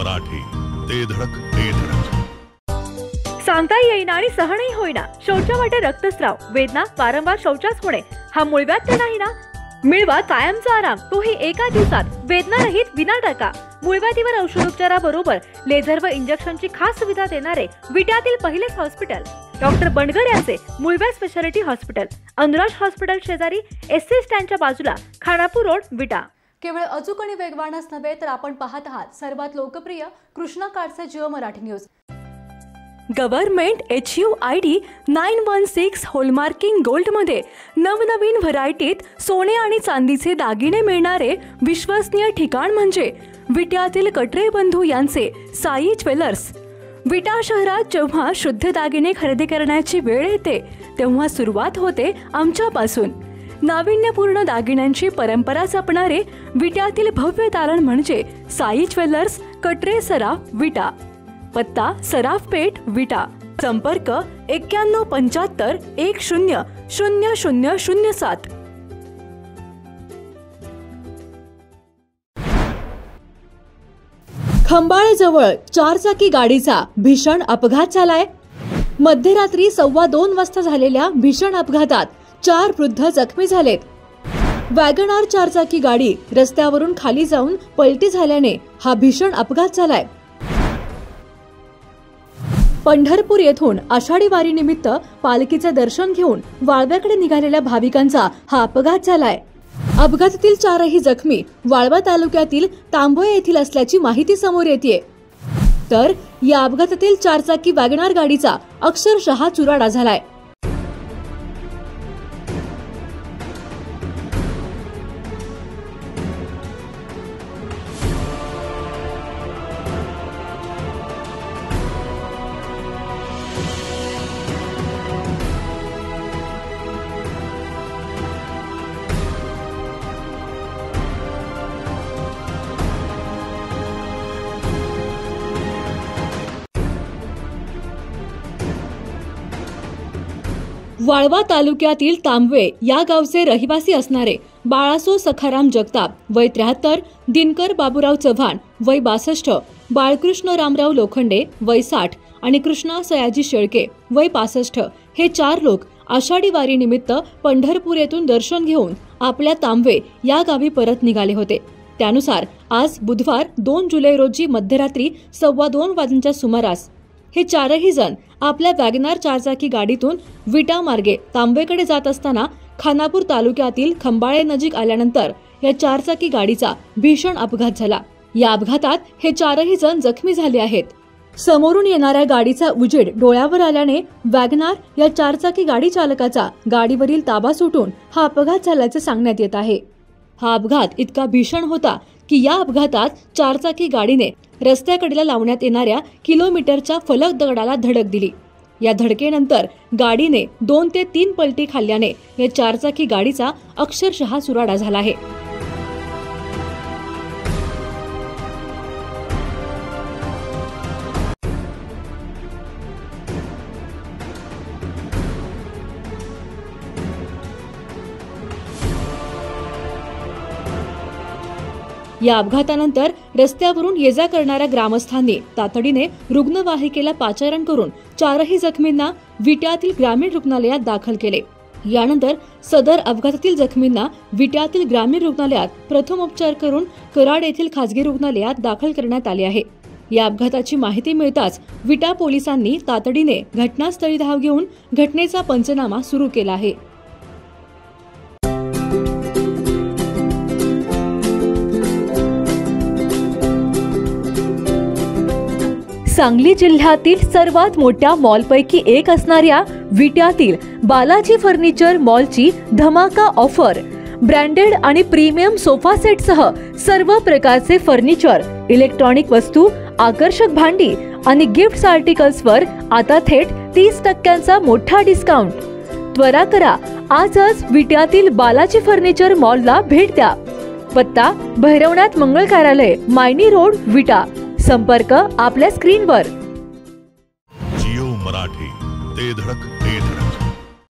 मराठी, ते धडक ते धडक. सांगता येईना आणि सहनही होईना शौचावाटे रक्तस्राव, वेदना, वारंवार शौचास होणे हा मूळव्याध तर नाही ना? मिळवा कायमचा आराम, तोही एका दिवसात, वेदना रहित, विना टाका. मूळव्याधीवर औषधोपचाराबरोबर लेझर व इंजेक्शनची खास सुविधा देणारे विट्यातील पहिलेच हॉस्पिटल डॉक्टर बंडगर यांचे मूळव्याध स्पेशालिटी हॉस्पिटल, अनुराज हॉस्पिटल शेजारी, एससी स्टँडच्या बाजूला, खानापूर रोड, विटा. केवळ अचूक आणि वेगवानच नव्हे तर आपण पाहत आहात सर्वात लोकप्रिय कृष्णा कार्डचे Jio Marathi news. Government HUID 916 hallmarking गोल्डमध्ये नवनवीन व्हरायटीत सोने आणि चांदीचे दागिने मिळणारे विश्वसनीय ठिकाण म्हणजे विट्यातील कटरे बंधू यांचे साई ज्वेलर्स. विटा शहरात जेव्हा शुद्ध दागिने खरेदी करण्याची वेळ येते तेव्हा सुरुवात होते आमच्यापासून. नाविन्यपूर्ण दागिन्यांची परंपरा जपणारे विट्यातील भव्य दालन म्हणजे साई ज्वेलर्स, कटरे सराफ, विटा. पत्ता सराफपेठ, विटा. संपर्क 9175 10 0007. खंबाळेजवळ चारचाकी गाडीचा भीषण अपघात झालाय. मध्यरात्री 2:15 वाजता झालेल्या भीषण अपघातात 4 वृद्ध जखमी झालेत. वॅगनार चारचाकी गाडी रस्त्यावरून खाली जाऊन पलटी झाल्याने हा भीषण अपघात झालाय. पंढरपूर येथून आषाढी वारीनिमित्त पालखीचे दर्शन घेऊन वाळव्याकडे निघालेल्या भाविकांचा हा अपघात झालाय. अपघातातील 4ही जखमी वाळवा तालुक्यातील तांबोळे येथील असल्याची माहिती समोर येते. तर या अपघातातील चारचाकी वॅगनार गाडीचा अक्षरशः चुराडा झालाय. वाळवा तालुक्यातील तांबवे या गावचे रहिवासी असणारे बाळासो सखाराम जगताप वय 73, दिनकर बाबूराव चव्हाण वय 62, बाळकृष्ण रामराव लोखंडे वय 60 आणि कृष्णा सयाजी शेळके वय 65 हे 4 लोक आषाढी वारीनिमित्त पंढरपूर येथून दर्शन घेऊन आपल्या तांबवे या गावी परत निघाले होते. त्यानुसार आज बुधवार 2 जुलै रोजी मध्यरात्री 2:15 वाजण्याच्या सुमारास हे 4ही जण आपल्या वॅगनार चारचाकी गाडीतून विटा मार्गे तांबेकडे जात असताना खानापूर तालुक्यातील खंबाळे नजीक आल्यानंतर या चारचाकी गाडीचा भीषण अपघात झाला. या अपघातात हे 4ही जण जखमी झाले आहेत. समोरून येणाऱ्या गाडीचा उजेड डोळ्यावर आल्याने वॅगनार या चारचाकी गाडी चालकाचा गाडीवरील ताबा सुटून हा अपघात झाल्याचे सांगण्यात येत आहे. हा अपघात इतका भीषण होता की या अपघातात चारचाकी गाडीने रस्त्याकडेला लावण्यात येणाऱ्या किलोमीटरच्या फलक दगडाला धडक दिली. या धडकेनंतर गाडीने 2 ते 3 पलटी खाल्ल्याने या चारचाकी गाडीचा अक्षरशः चुराडा झाला आहे. या अपघातानंतर रस्त्यावरून ये जा करणाऱ्या ग्रामस्थांनी तातडीने रुग्णवाहिकेला पाचारण करून 4ही जखमींना विट्यातील ग्रामीण रुग्णालयात दाखल केले. यानंतर सदर अपघातातील जखमींना विट्यातील ग्रामीण रुग्णालयात प्रथमोपचार करून कराड येथील खासगी रुग्णालयात दाखल करण्यात आले आहे. या अपघाताची माहिती मिळताच विटा पोलिसांनी तातडीने घटनास्थळी धाव घेऊन घटनेचा पंचनामा सुरू केला आहे. सांगली जिल्ह्यातील सर्वात मोठ्या मॉलपैकी एक असणाऱ्या विट्यातील बालाजी फर्निचर मॉलची धमाका ऑफर. ब्रँडेड आणि प्रीमियम सोफा सेटसह सर्व प्रकारचे फर्निचर, इलेक्ट्रॉनिक वस्तू, आकर्षक भांडी आणि गिफ्ट आर्टिकल्सवर आता थेट 30% मोठा डिस्काउंट. त्वरा करा, आजच विट्यातील बालाजी फर्निचर मॉलला भेट द्या. पत्ता भैरवनाथ मंगल कार्यालय, मायनी रोड, विटा. संपर्क आपल्या स्क्रीनवर. जिओ मराठी, ते धडक